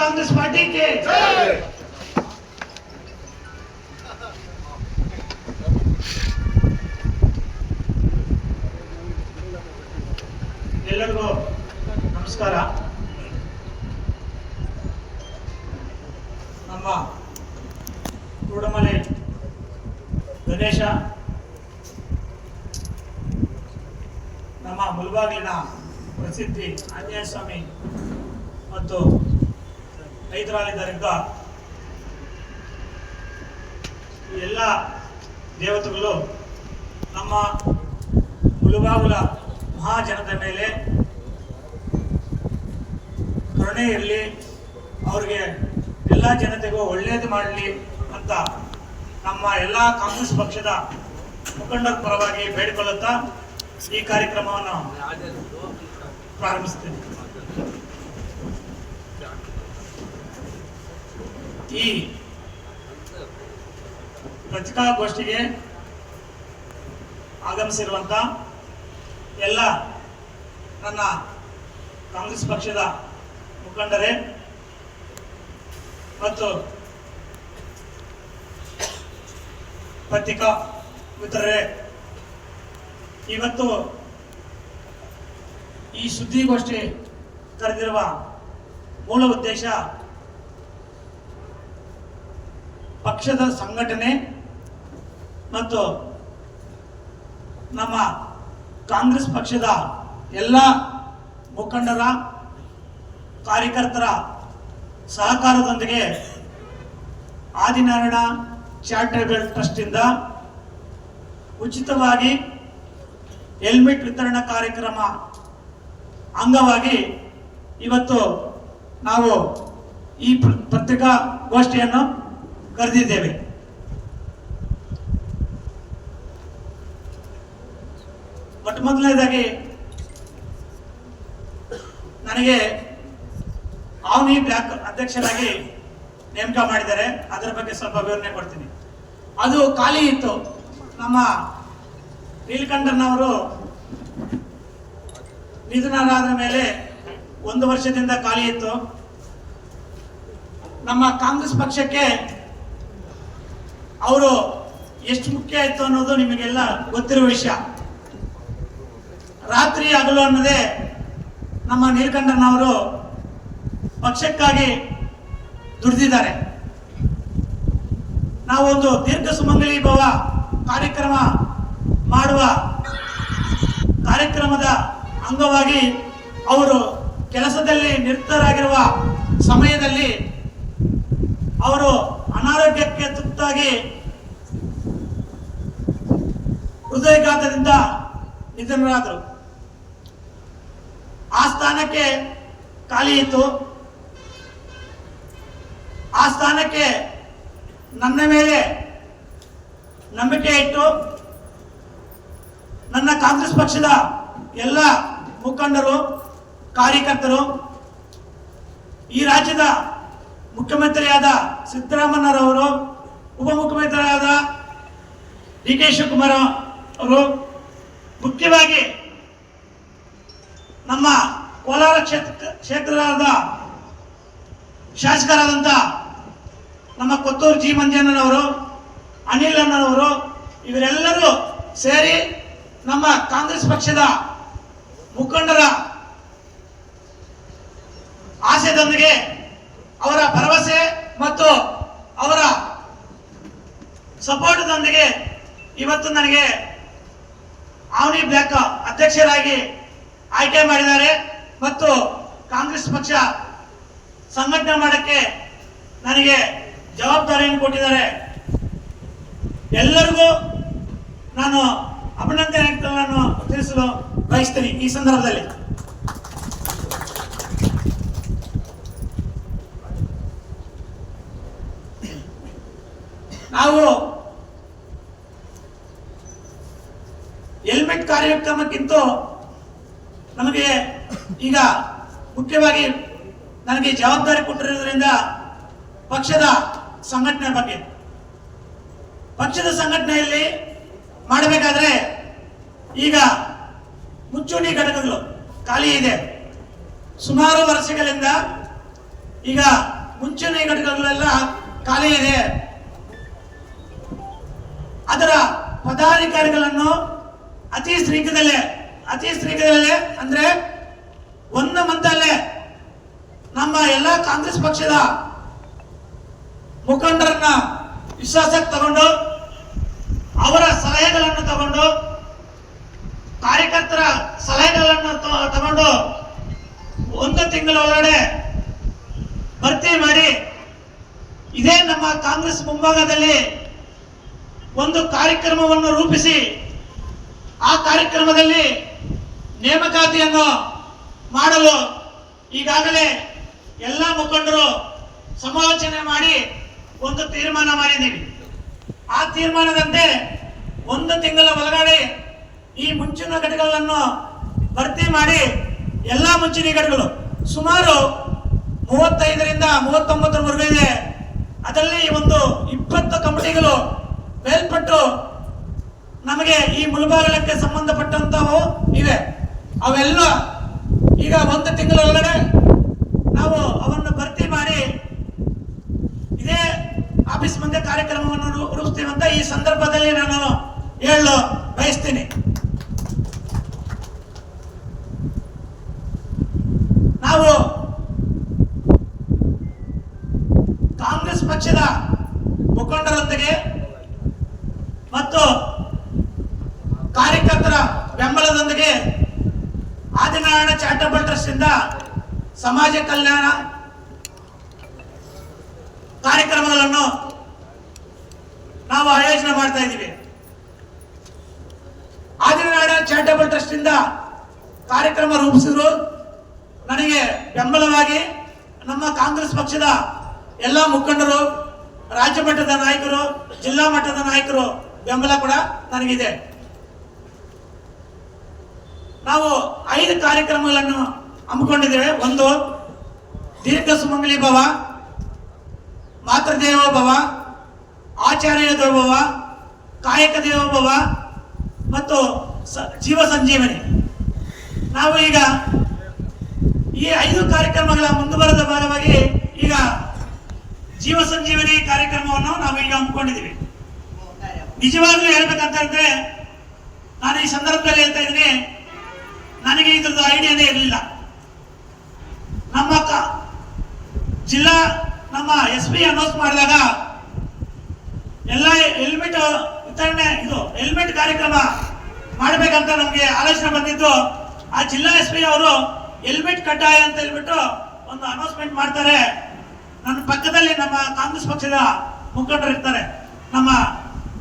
Congress party के ಎಲ್ಲರಿಗೂ ನಮಸ್ಕಾರ. ನಮ್ಮ ಕೂಡಮಲೆ ಗಣೇಶ ನಮ್ಮ ಮುಳಬಾಗಿಲಿನ ಪ್ರಸಿದ್ಧಿ ಆಂಜನೇಯ ಸ್ವಾಮಿ ಮತ್ತು ಹೈದರಾಲಿದ್ದರಿಂದ ಈ ಎಲ್ಲ ದೇವತೆಗಳು ನಮ್ಮ ಮುಳಬಾಗಿಲ ಮಹಾಜನದ ಮೇಲೆ ಕರುಣೆ ಇರಲಿ, ಅವ್ರಿಗೆ ಎಲ್ಲ ಜನತೆಗೂ ಒಳ್ಳೆಯದು ಮಾಡಲಿ ಅಂತ ನಮ್ಮ ಎಲ್ಲ ಕಾಂಗ್ರೆಸ್ ಪಕ್ಷದ ಮುಖಂಡರ ಪರವಾಗಿ ಬೇಡಿಕೊಳ್ಳುತ್ತಾ ಈ ಕಾರ್ಯಕ್ರಮವನ್ನು ಪ್ರಾರಂಭಿಸುತ್ತೇನೆ. ಈ ಪತ್ರಿಕಾಗೋಷ್ಠಿಗೆ ಆಗಮಿಸಿರುವಂತ ಎಲ್ಲ ನನ್ನ ಕಾಂಗ್ರೆಸ್ ಪಕ್ಷದ ಮುಖಂಡರೇ ಮತ್ತು ಪತ್ರಿಕಾ ಮಿತ್ರರೇ, ಇವತ್ತು ಈ ಸುದ್ದಿಗೋಷ್ಠಿ ಕರೆದಿರುವ ಮೂಲ ಉದ್ದೇಶ ಪಕ್ಷದ ಸಂಘಟನೆ ಮತ್ತು ನಮ್ಮ ಕಾಂಗ್ರೆಸ್ ಪಕ್ಷದ ಎಲ್ಲ ಮುಖಂಡರ ಕಾರ್ಯಕರ್ತರ ಸಹಕಾರದೊಂದಿಗೆ ಆದಿನಾರಾಯಣ ಚಾರಿಟೇಬಲ್ ಟ್ರಸ್ಟ್ ಇಂದ ಉಚಿತವಾಗಿ ಹೆಲ್ಮೆಟ್ ವಿತರಣಾ ಕಾರ್ಯಕ್ರಮ ಅಂಗವಾಗಿ ಇವತ್ತು ನಾವು ಈ ಪತ್ರಿಕಾಗೋಷ್ಠಿಯನ್ನು ಕರೆದಿದ್ದೇವೆ. ಮೊದಲನೇದಾಗಿ ನನಗೆ ಆವ್ನಿ ಬ್ಲಾಕ್ ಅಧ್ಯಕ್ಷರಾಗಿ ನೇಮಕ ಮಾಡಿದ್ದಾರೆ. ಅದರ ಬಗ್ಗೆ ಸ್ವಲ್ಪ ವಿವರಣೆ ಕೊಡ್ತೀನಿ. ಅದು ಖಾಲಿ ಇತ್ತು. ನಮ್ಮ ನೀಲಕಂಠನವರು ನಿಧನರಾದ ಮೇಲೆ 1 ವರ್ಷದಿಂದ ಖಾಲಿ ಇತ್ತು. ನಮ್ಮ ಕಾಂಗ್ರೆಸ್ ಪಕ್ಷಕ್ಕೆ ಅವರು ಎಷ್ಟು ಮುಖ್ಯ ಆಯಿತು ಅನ್ನೋದು ನಿಮಗೆಲ್ಲ ಗೊತ್ತಿರುವ ವಿಷಯ. ರಾತ್ರಿ ಹಗಲು ಅನ್ನೋದೇ ನಮ್ಮ ನೀಲಕಂಠನವರು ಪಕ್ಷಕ್ಕಾಗಿ ದುಡಿದಿದ್ದಾರೆ. ನಾವೊಂದು ದೀರ್ಘ ಸುಮಂಗಲಿ ಭವ ಕಾರ್ಯಕ್ರಮ ಮಾಡುವ ಕಾರ್ಯಕ್ರಮದ ಅಂಗವಾಗಿ ಅವರು ಕೆಲಸದಲ್ಲಿ ನಿರತರಾಗಿರುವ ಸಮಯದಲ್ಲಿ ಅವರು ಅನಾರೋಗ್ಯಕ್ಕೆ ತುತ್ತಾಗಿ ಹೃದಯಾಘಾತದಿಂದ ನಿಧನರಾದರು. ಆ ಸ್ಥಾನಕ್ಕೆ ಖಾಲಿ ಇತ್ತು. ಆ ಸ್ಥಾನಕ್ಕೆ ನನ್ನ ಮೇಲೆ ನಂಬಿಕೆ ಇಟ್ಟು ನನ್ನ ಕಾಂಗ್ರೆಸ್ ಪಕ್ಷದ ಎಲ್ಲ ಮುಖಂಡರು, ಕಾರ್ಯಕರ್ತರು, ಈ ರಾಜ್ಯದ ಮುಖ್ಯಮಂತ್ರಿಯಾದ ಸಿದ್ದರಾಮಯ್ಯರವರು, ಉಪಮುಖ್ಯಮಂತ್ರಿಯಾದ ಡಿ ಕೆ ಶಿವಕುಮಾರ್ ಅವರು, ಮುಖ್ಯವಾಗಿ ನಮ್ಮ ಕೋಲಾರ ಕ್ಷೇತ್ರದ ಶಾಸಕರಾದಂಥ ನಮ್ಮ ಕೊತ್ತೂರು ಜಿ ಮಂಜಣ್ಣನವರು, ಅನಿಲ್ ಅಣ್ಣನವರು, ಇವರೆಲ್ಲರೂ ಸೇರಿ ನಮ್ಮ ಕಾಂಗ್ರೆಸ್ ಪಕ್ಷದ ಮುಖಂಡರ ಆಶಯದೊಂದಿಗೆ, ಅವರ ಭರವಸೆ ಮತ್ತು ಅವರ ಸಪೋರ್ಟ್ದೊಂದಿಗೆ ಇವತ್ತು ನನಗೆ ಆವ್ನಿ ಬ್ಲಾಕ್ ಅಧ್ಯಕ್ಷರಾಗಿ ಆಯ್ಕೆ ಮಾಡಿದ್ದಾರೆ ಮತ್ತು ಕಾಂಗ್ರೆಸ್ ಪಕ್ಷ ಸಂಘಟನೆ ಮಾಡಕ್ಕೆ ನನಗೆ ಜವಾಬ್ದಾರಿಯನ್ನು ಕೊಟ್ಟಿದ್ದಾರೆ. ಎಲ್ಲರಿಗೂ ನಾನು ಅಭಿನಂದನೆಗಳನ್ನು ತಿಳಿಸಲು ಬಯಸ್ತೀನಿ ಈ ಸಂದರ್ಭದಲ್ಲಿ. ನಾವು ಹೆಲ್ಮೆಟ್ ಕಾರ್ಯಕ್ರಮಕ್ಕಿಂತ ನಮಗೆ ಈಗ ಮುಖ್ಯವಾಗಿ ನನಗೆ ಜವಾಬ್ದಾರಿ ಕೊಟ್ಟಿರೋದ್ರಿಂದ ಪಕ್ಷದ ಸಂಘಟನೆ ಬಗ್ಗೆ, ಪಕ್ಷದ ಸಂಘಟನೆಯಲ್ಲಿ ಮಾಡಬೇಕಾದ್ರೆ ಈಗ ಮುಂಚೂಣಿ ಘಟಕಗಳು ಖಾಲಿ ಇದೆ. ಸುಮಾರು ವರ್ಷಗಳಿಂದ ಈಗ ಮುಂಚಿನ ಘಟಕಗಳೆಲ್ಲ ಖಾಲಿ ಇದೆ. ಅದರ ಪದಾಧಿಕಾರಿಗಳನ್ನು ಅತಿ ಶೀಘ್ರದಲ್ಲೇ ಅಂದ್ರೆ 1 ಮಂತಲ್ಲೇ ನಮ್ಮ ಎಲ್ಲ ಕಾಂಗ್ರೆಸ್ ಪಕ್ಷದ ಮುಖಂಡರನ್ನ ವಿಶ್ವಾಸಕ್ಕೆ ತಗೊಂಡು ಅವರ ಸಲಹೆಗಳನ್ನು ತಗೊಂಡು ಕಾರ್ಯಕರ್ತರ ಸಲಹೆಗಳನ್ನು ತಗೊಂಡು 1 ತಿಂಗಳ ಒಳಗಡೆ ಭರ್ತಿ ಮಾಡಿ ಇದೇ ನಮ್ಮ ಕಾಂಗ್ರೆಸ್ ಮುಂಭಾಗದಲ್ಲಿ ಒಂದು ಕಾರ್ಯಕ್ರಮವನ್ನು ರೂಪಿಸಿ ಆ ಕಾರ್ಯಕ್ರಮದಲ್ಲಿ ನೇಮಕಾತಿಯನ್ನು ಮಾಡಲು ಈಗಾಗಲೇ ಎಲ್ಲ ಮುಖಂಡರು ಸಮಾಲೋಚನೆ ಮಾಡಿ ಒಂದು ತೀರ್ಮಾನ ಮಾಡಿದ್ದೀವಿ. ಆ ತೀರ್ಮಾನದಂತೆ 1 ತಿಂಗಳ ಒಳಗಡೆ ಈ ಮುಂಚಿನ ಘಟಕಗಳನ್ನು ಭರ್ತಿ ಮಾಡಿ ಎಲ್ಲ ಮುಂಚಿನ ಘಟಕಗಳು ಸುಮಾರು 35ರಿಂದ 39ವರೆಗೂ ಇದೆ. ಅದರಲ್ಲಿ ಒಂದು 20 ಕಮಿಟಿಗಳು ಮೇಲ್ಪಟ್ಟು ನಮಗೆ ಈ ಮುಳಬಾಗಿಲಕ್ಕೆ ಸಂಬಂಧಪಟ್ಟಂತವು ಇವೆ. ಅವೆಲ್ಲ ಈಗ 1 ತಿಂಗಳ ಒಳಗಡೆ ನಾವು ಅವನ್ನು ಭರ್ತಿ ಮಾಡಿ ಇದೇ ಆಫೀಸ್ ಮುಂದೆ ಕಾರ್ಯಕ್ರಮವನ್ನು ರೂಪಿಸ್ತೀವಿ ಅಂತ ಈ ಸಂದರ್ಭದಲ್ಲಿ ನಾನು ಹೇಳಲು ಬಯಸ್ತೀನಿ. ನಾವು ಕಾಂಗ್ರೆಸ್ ಪಕ್ಷದ ಮುಖಂಡರೊಂದಿಗೆ ಮತ್ತು ಕಾರ್ಯಕರ್ತರ ಬೆಂಬಲದೊಂದಿಗೆ ಆದಿನಾರಾಯಣ ಚಾರಿಟಬಲ್ ಟ್ರಸ್ಟ್ ಇಂದ ಸಮಾಜ ಕಲ್ಯಾಣ ಕಾರ್ಯಕ್ರಮಗಳನ್ನು ನಾವು ಆಯೋಜನೆ ಮಾಡ್ತಾ ಇದ್ದೀವಿ. ಆದಿನಾರಾಯಣ ಚಾರಿಟಬಲ್ ಟ್ರಸ್ಟ್ ಇಂದ ಕಾರ್ಯಕ್ರಮ ರೂಪಿಸಿದ್ರು ನನಗೆ ಬೆಂಬಲವಾಗಿ ನಮ್ಮ ಕಾಂಗ್ರೆಸ್ ಪಕ್ಷದ ಎಲ್ಲ ಮುಖಂಡರು, ರಾಜ್ಯ ಮಟ್ಟದ ನಾಯಕರು, ಜಿಲ್ಲಾ ಮಟ್ಟದ ನಾಯಕರು ಬೆಂಬಲ ಕೂಡ ನನಗಿದೆ. ನಾವು 5 ಕಾರ್ಯಕ್ರಮಗಳನ್ನು ಹಮ್ಮಿಕೊಂಡಿದ್ದೇವೆ. 1 ದೀರ್ಘ ಸುಮಂಗಲಿ ಭವ, ಮಾತೃದೇವೋ ಭವ, ಆಚಾರ್ಯ ದೇವೋಭವ, ಕಾಯಕ ದೇವೋಭವ ಮತ್ತು ಜೀವ ಸಂಜೀವನಿ. ನಾವು ಈಗ ಈ 5 ಕಾರ್ಯಕ್ರಮಗಳ ಮುಂದುವರೆದ ಭಾಗವಾಗಿ ಈಗ ಜೀವ ಸಂಜೀವನಿ ಕಾರ್ಯಕ್ರಮವನ್ನು ನಾವು ಈಗ ಹಮ್ಮಿಕೊಂಡಿದ್ದೀವಿ. ನಿಜವಾಗ್ಲೂ ಹೇಳ್ಬೇಕಂತ ಹೇಳಿದ್ರೆ ನಾನು ಈ ಸಂದರ್ಭದಲ್ಲಿ ಹೇಳ್ತಾ ಇದ್ದೀನಿ, ನನಗೆ ಇದ್ರದ್ದು ಐಡಿಯಾನೇ ಇರಲಿಲ್ಲ. ನಮ್ಮ ಜಿಲ್ಲಾ ನಮ್ಮ SP ಅನೌನ್ಸ್ ಮಾಡಿದಾಗ ಎಲ್ಲ ಹೆಲ್ಮೆಟ್ ವಿತರಣೆ ಹೆಲ್ಮೆಟ್ ಕಾರ್ಯಕ್ರಮ ಮಾಡಬೇಕಂತ ನಮಗೆ ಆಲೋಚನೆ ಬಂದಿದ್ದು. ಆ ಜಿಲ್ಲಾ SP ಅವರು ಹೆಲ್ಮೆಟ್ ಕಡ್ಡಾಯ ಅಂತ ಹೇಳ್ಬಿಟ್ಟು ಒಂದು ಅನೌನ್ಸ್ಮೆಂಟ್ ಮಾಡ್ತಾರೆ. ನನ್ನ ಪಕ್ಕದಲ್ಲಿ ನಮ್ಮ ಕಾಂಗ್ರೆಸ್ ಪಕ್ಷದ ಮುಖಂಡರು ಇರ್ತಾರೆ. ನಮ್ಮ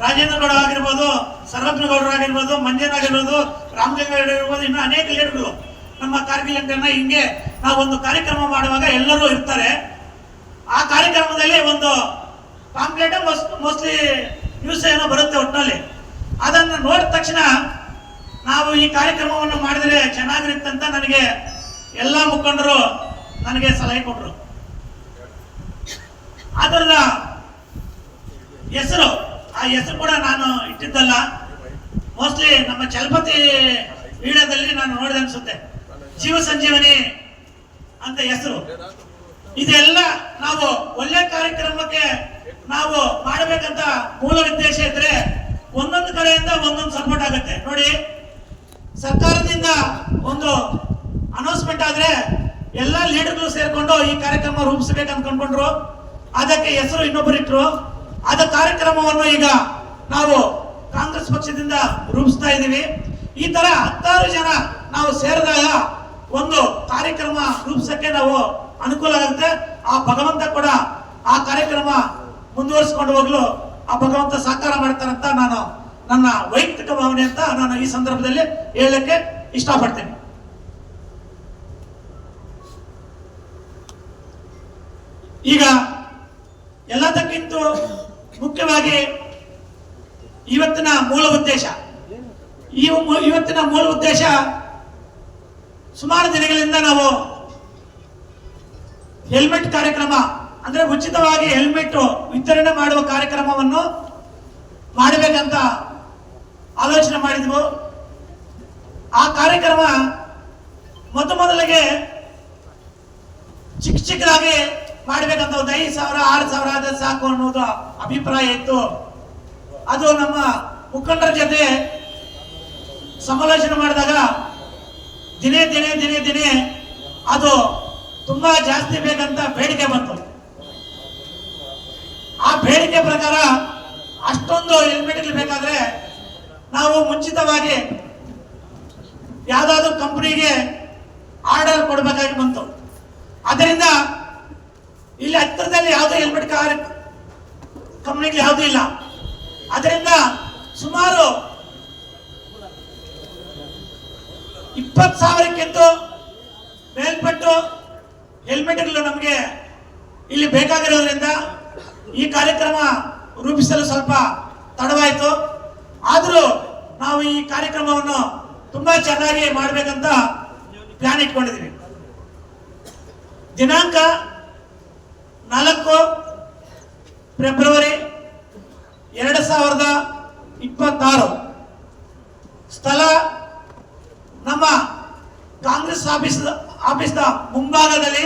ರಾಜೇಂದ್ರ ಗೌಡ ಆಗಿರ್ಬೋದು, ಸರ್ವಜ್ಞ ಗೌಡರು ಆಗಿರ್ಬೋದು, ಮಂಜನಾಗಿರ್ಬೋದು, ರಾಮಲಿಂಗೇಗೌಡ ಆಗಿರ್ಬೋದು, ಇನ್ನು ಅನೇಕ ಲೀಡರ್ಗಳು ನಮ್ಮ ಕಾರ್ಗಿಲ್ ಹಿಂಗೆ ನಾವು ಒಂದು ಕಾರ್ಯಕ್ರಮ ಮಾಡುವಾಗ ಎಲ್ಲರೂ ಇರ್ತಾರೆ. ಆ ಕಾರ್ಯಕ್ರಮದಲ್ಲಿ ಒಂದು ಪಾಂಪ್ಲೆಟ್ ಮೋಸ್ಟ್ಲಿ ನ್ಯೂಸ್ ಏನೋ ಬರುತ್ತೆ ಒಟ್ಟಿನಲ್ಲಿ. ಅದನ್ನು ನೋಡಿದ ತಕ್ಷಣ ನಾವು ಈ ಕಾರ್ಯಕ್ರಮವನ್ನು ಮಾಡಿದರೆ ಚೆನ್ನಾಗಿರುತ್ತೆ ಅಂತ ನನಗೆ ಎಲ್ಲ ಮುಖಂಡರು ನನಗೆ ಸಲಹೆ ಕೊಟ್ಟರು. ಅದರ ಹೆಸರು ಕೂಡ ನಾನು ಇಟ್ಟಿದ್ದಲ್ಲ, ಮೋಸ್ಟ್ಲಿ ನಮ್ಮ ಚಲಪತಿ ವಿಡಿಯೋದಲ್ಲಿ ನಾನು ನೋಡಿದೆ ಅನ್ಸುತ್ತೆ. ಜೀವ ಸಂಜೀವನಿ ಅಂತ ಹೆಸರು. ಇದೆಲ್ಲ ನಾವು ಒಳ್ಳೆ ಕಾರ್ಯಕ್ರಮಕ್ಕೆ ನಾವು ಮಾಡಬೇಕಂತ ಮೂಲ ಉದ್ದೇಶ ಇದ್ರೆ ಒಂದೊಂದು ಕಡೆಯಿಂದ ಒಂದೊಂದು ಸಪೋರ್ಟ್ ಆಗುತ್ತೆ. ನೋಡಿ, ಸರ್ಕಾರದಿಂದ ಒಂದು ಅನೌನ್ಸ್ಮೆಂಟ್ ಆದ್ರೆ ಎಲ್ಲ ಲೀಡರ್ಗಳು ಸೇರ್ಕೊಂಡು ಈ ಕಾರ್ಯಕ್ರಮ ರೂಪಿಸಬೇಕಂತ ಅನ್ಕೊಂಡ್ರು. ಅದಕ್ಕೆ ಹೆಸರು ಇನ್ನೊಬ್ಬರು ಇಟ್ರು. ಅದ ಕಾರ್ಯಕ್ರಮವನ್ನು ಈಗ ನಾವು ಕಾಂಗ್ರೆಸ್ ಪಕ್ಷದಿಂದ ರೂಪಿಸ್ತಾ ಇದ್ದೀವಿ. ಈ ತರ 10 ಜನ ನಾವು ಸೇರಿದಾಗ ಒಂದು ಕಾರ್ಯಕ್ರಮ ರೂಪಿಸಕ್ಕೆ ನಾವು ಅನುಕೂಲ ಆಗುತ್ತೆ. ಆ ಭಗವಂತ ಕೂಡ ಆ ಕಾರ್ಯಕ್ರಮ ಮುಂದುವರಿಸಿಕೊಂಡು ಹೋಗ್ಲು ಆ ಭಗವಂತ ಸಹಕಾರ ಮಾಡ್ತಾರಂತ ನಾನು ನನ್ನ ವೈಯಕ್ತಿಕ ಭಾವನೆ ಅಂತ ನಾನು ಈ ಸಂದರ್ಭದಲ್ಲಿ ಹೇಳಲಿಕ್ಕೆ ಇಷ್ಟಪಡ್ತೇನೆ. ಈಗ ಎಲ್ಲದಕ್ಕಿಂತ ಮುಖ್ಯವಾಗಿ ಇವತ್ತಿನ ಮೂಲ ಉದ್ದೇಶ ಸುಮಾರು ದಿನಗಳಿಂದ ನಾವು ಹೆಲ್ಮೆಟ್ ಕಾರ್ಯಕ್ರಮ ಅಂದ್ರೆ ಉಚಿತವಾಗಿ ಹೆಲ್ಮೆಟ್ ವಿತರಣೆ ಮಾಡುವ ಕಾರ್ಯಕ್ರಮವನ್ನು ಮಾಡಬೇಕಂತ ಆಲೋಚನೆ ಮಾಡಿದ್ವು. ಆ ಕಾರ್ಯಕ್ರಮ ಮೊದಲಿಗೆ ಚಿಕ್ಕದಾಗಿ ಮಾಡ್ಬೇಕಂತ ಒಂದು 5,000 6,000 ಆದ್ರೆ ಸಾಕು ಅನ್ನೋದು ಅಭಿಪ್ರಾಯ ಇತ್ತು. ಅದು ನಮ್ಮ ಮುಖಂಡರ ಜೊತೆ ಸಮಾಲೋಚನೆ ಮಾಡಿದಾಗ ದಿನೇ ದಿನೇ ದಿನೇ ದಿನೇ ಅದು ತುಂಬಾ ಜಾಸ್ತಿ ಬೇಕಂತ ಬೇಡಿಕೆ ಬಂತು. ಆ ಬೇಡಿಕೆ ಪ್ರಕಾರ ಅಷ್ಟೊಂದು ಹೆಲ್ಮೆಟ್ ಬೇಕಾದ್ರೆ ನಾವು ಮುಂಚಿತವಾಗಿ ಯಾವ್ದಾದ್ರು ಕಂಪನಿಗೆ ಆರ್ಡರ್ ಕೊಡಬೇಕಾಗಿ ಬಂತು. ಅದರಿಂದ ಇಲ್ಲಿ ಹತ್ತಿರದಲ್ಲಿ ಯಾವುದೇ ಹೆಲ್ಮೆಟ್ ಕಂಪನಿಗಳು ಯಾವುದೂ ಇಲ್ಲ. ಅದರಿಂದ ಸುಮಾರು 20,000ಕ್ಕಿಂತ ಮೇಲ್ಪಟ್ಟು ಹೆಲ್ಮೆಟ್ಗಳು ನಮಗೆ ಇಲ್ಲಿ ಬೇಕಾಗಿರೋದ್ರಿಂದ ಈ ಕಾರ್ಯಕ್ರಮ ರೂಪಿಸಲು ಸ್ವಲ್ಪ ತಡವಾಯಿತು. ಆದರೂ ನಾವು ಈ ಕಾರ್ಯಕ್ರಮವನ್ನು ತುಂಬಾ ಚೆನ್ನಾಗಿ ಮಾಡಬೇಕಂತ ಪ್ಲಾನ್ ಇಟ್ಕೊಂಡಿದ್ದೀವಿ. ದಿನಾಂಕ 4 ಫೆಬ್ರವರಿ 2026. ಸ್ಥಳ ನಮ್ಮ ಕಾಂಗ್ರೆಸ್ ಆಫೀಸ್ನ ಮುಂಭಾಗದಲ್ಲಿ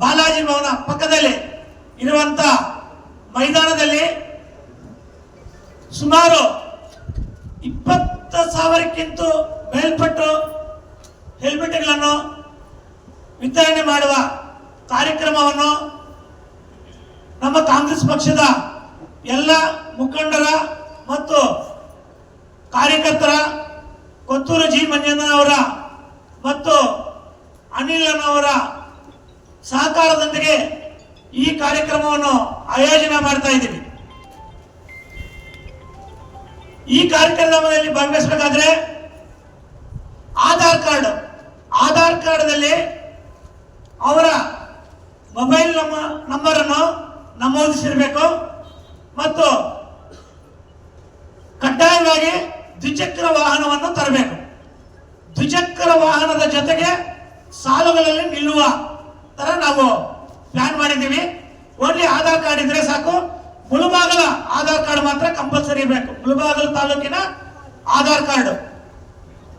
ಬಾಲಾಜಿ ಭವನ ಪಕ್ಕದಲ್ಲಿ ಇರುವಂತ ಮೈದಾನದಲ್ಲಿ ಸುಮಾರು 20,000ಕ್ಕಿಂತ ಮೇಲ್ಪಟ್ಟು ಹೆಲ್ಮೆಟ್ಗಳನ್ನು ವಿತರಣೆ ಮಾಡುವ ಕಾರ್ಯಕ್ರಮವನ್ನು ನಮ್ಮ ಕಾಂಗ್ರೆಸ್ ಪಕ್ಷದ ಎಲ್ಲ ಮುಖಂಡರ ಮತ್ತು ಕಾರ್ಯಕರ್ತರ, ಕೊತ್ತೂರು ಜಿ ಮಂಜಣ್ಣನವರ ಮತ್ತು ಅನಿಲನವರ ಸಹಕಾರದೊಂದಿಗೆ ಈ ಕಾರ್ಯಕ್ರಮವನ್ನು ಆಯೋಜನೆ ಮಾಡ್ತಾ ಇದ್ದೀವಿ. ಈ ಕಾರ್ಯಕ್ರಮದಲ್ಲಿ ಭಾಗವಹಿಸಬೇಕಾದ್ರೆ ಆಧಾರ್ ಕಾರ್ಡ್ದಲ್ಲಿ ಅವರ ಮೊಬೈಲ್ ನಂಬರ್ ಅನ್ನು ನಮೂದಿಸಿರಬೇಕು ಮತ್ತು ಕಡ್ಡಾಯವಾಗಿ ದ್ವಿಚಕ್ರ ವಾಹನವನ್ನು ತರಬೇಕು. ದ್ವಿಚಕ್ರ ವಾಹನದ ಜೊತೆಗೆ ಸಾಲುಗಳಲ್ಲಿ ನಿಲ್ಲುವ ತರ ನಾವು ಪ್ಲಾನ್ ಮಾಡಿದ್ದೀವಿ. ಓನ್ಲಿ ಆಧಾರ್ ಕಾರ್ಡ್ ಇದ್ರೆ ಸಾಕು. ಮುಳುಬಾಗಲ ಆಧಾರ್ ಕಾರ್ಡ್ ಮಾತ್ರ ಕಂಪಲ್ಸರಿ ಇರಬೇಕು. ಮುಳುಬಾಗಲ ತಾಲೂಕಿನ ಆಧಾರ್ ಕಾರ್ಡ್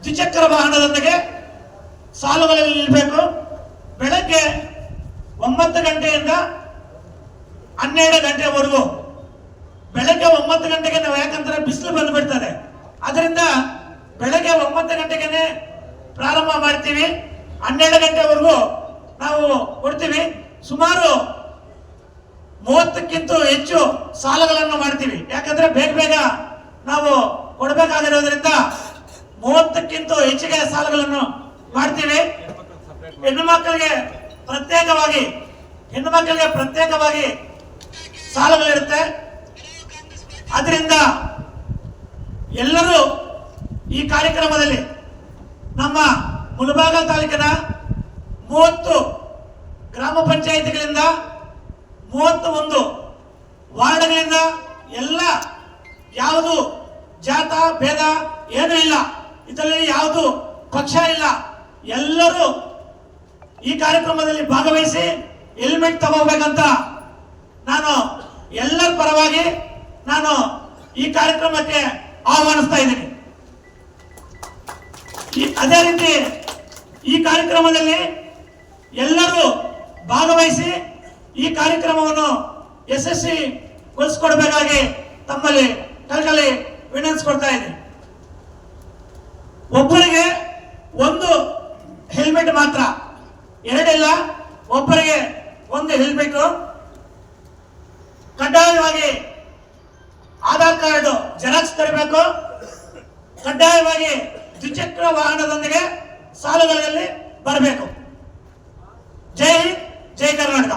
ದ್ವಿಚಕ್ರ ವಾಹನದೊಂದಿಗೆ ಸಾಲುಗಳಲ್ಲಿ ನಿಲ್ಲಬೇಕು. ಬೆಳಗ್ಗೆ 9 ಗಂಟೆಯಿಂದ 12 ಗಂಟೆವರೆಗೂ. ಬೆಳಗ್ಗೆ 9 ಗಂಟೆಗೆ ನಾವು ಯಾಕಂದ್ರೆ ಬಿಸಿಲು ಬಂದ್ಬಿಡ್ತದೆ, ಅದರಿಂದ ಬೆಳಗ್ಗೆ 9 ಗಂಟೆಗೆ ಪ್ರಾರಂಭ ಮಾಡ್ತೀವಿ. 12 ಗಂಟೆವರೆಗೂ ನಾವು ಕೊಡ್ತೀವಿ. ಸುಮಾರು 30ಕ್ಕಿಂತ ಹೆಚ್ಚು ಸಾಲಗಳನ್ನು ಮಾಡ್ತೀವಿ. ಯಾಕಂದ್ರೆ ಬೇಗ ನಾವು ಕೊಡಬೇಕಾಗಿರೋದ್ರಿಂದ 30ಕ್ಕಿಂತ ಹೆಚ್ಚಿಗೆ ಸಾಲಗಳನ್ನು ಮಾಡ್ತೀವಿ. ಹೆಣ್ಣು ಮಕ್ಕಳಿಗೆ ಪ್ರತ್ಯೇಕವಾಗಿ ಸಾಲಗಳಿರುತ್ತೆ. ಅದರಿಂದ ಎಲ್ಲರೂ ಈ ಕಾರ್ಯಕ್ರಮದಲ್ಲಿ ನಮ್ಮ ಮುಳಬಾಗಿಲು ತಾಲೂಕಿನ 30 ಗ್ರಾಮ ಪಂಚಾಯಿತಿಗಳಿಂದ 31 ವಾರ್ಡ್ಗಳಿಂದ ಎಲ್ಲ ಯಾವುದು ಜಾತ ಭೇದ ಏನೂ ಇಲ್ಲ, ಇದರಲ್ಲಿ ಯಾವುದು ಪಕ್ಷ ಇಲ್ಲ, ಎಲ್ಲರೂ ಈ ಕಾರ್ಯಕ್ರಮದಲ್ಲಿ ಭಾಗವಹಿಸಿ ಹೆಲ್ಮೆಟ್ ತಗೋಬೇಕಂತ ನಾನು ಎಲ್ಲರ ಪರವಾಗಿ ನಾನು ಈ ಕಾರ್ಯಕ್ರಮಕ್ಕೆ ಆಹ್ವಾನಿಸ್ತಾ ಇದ್ದೀನಿ. ಅದೇ ರೀತಿ ಈ ಕಾರ್ಯಕ್ರಮದಲ್ಲಿ ಎಲ್ಲರೂ ಭಾಗವಹಿಸಿ ಈ ಕಾರ್ಯಕ್ರಮವನ್ನು ಯಶಸ್ವಿಗೊಳಿಸಿಕೊಡಬೇಕಾಗಿ ತಮ್ಮಲ್ಲಿ ಕಳಕಳಿ ವಿನಂತಿಸಿಕೊಡ್ತಾ ಇದ್ದೀನಿ. ಒಬ್ಬರಿಗೆ 1 ಹೆಲ್ಮೆಟ್ ಮಾತ್ರ, 2 ಇಲ್ಲ, ಒಬ್ಬರಿಗೆ 1 ಹೆಲ್ಮೆಟ್. ಕಡ್ಡಾಯವಾಗಿ ಆಧಾರ್ ಕಾರ್ಡ್ ಜೆರಾಕ್ಸ್ ತರಬೇಕು. ಕಡ್ಡಾಯವಾಗಿ ದ್ವಿಚಕ್ರ ವಾಹನದೊಂದಿಗೆ ಸಾಲುಗಳಲ್ಲಿ ಬರಬೇಕು. ಜೈ ಹಿಂದ್, ಜೈ ಕರ್ನಾಟಕ.